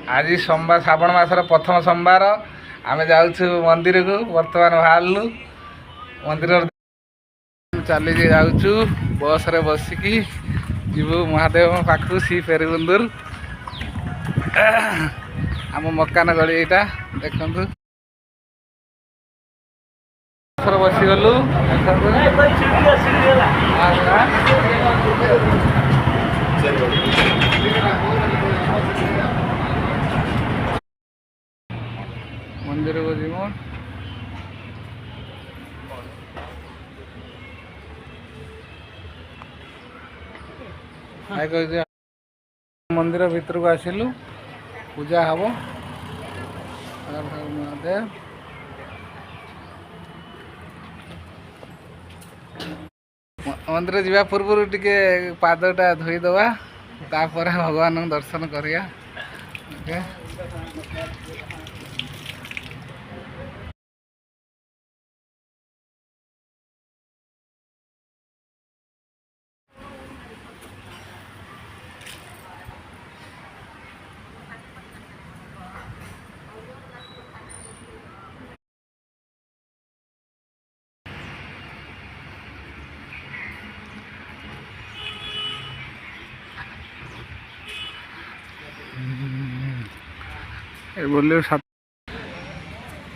आज सोमवार श्रावण मासर प्रथम सोमवार आम जाऊँ मंदिर को बर्तमान बाहरलु मंदिर चली जाऊँ बस रे बसिकी जीवु महादेव पाखु सी फेरीबंदुर आम मकान गली यहाँ देखु बसीगलु मंदिर को जीव मंदिर भीतर को आसिलु पूजा हम महादेव मंदिर जावा पूर्व टिके पादटा धोईदवा तापर भगवान दर्शन करिया।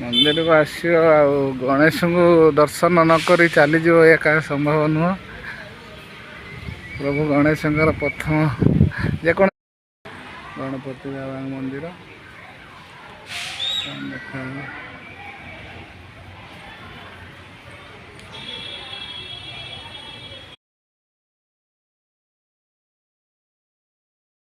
मंदिर को आसो गणेश को दर्शन नक चली क्या संभव नुह। प्रभु गणेश प्रथम जेको गणपति बाबा मंदिर देखा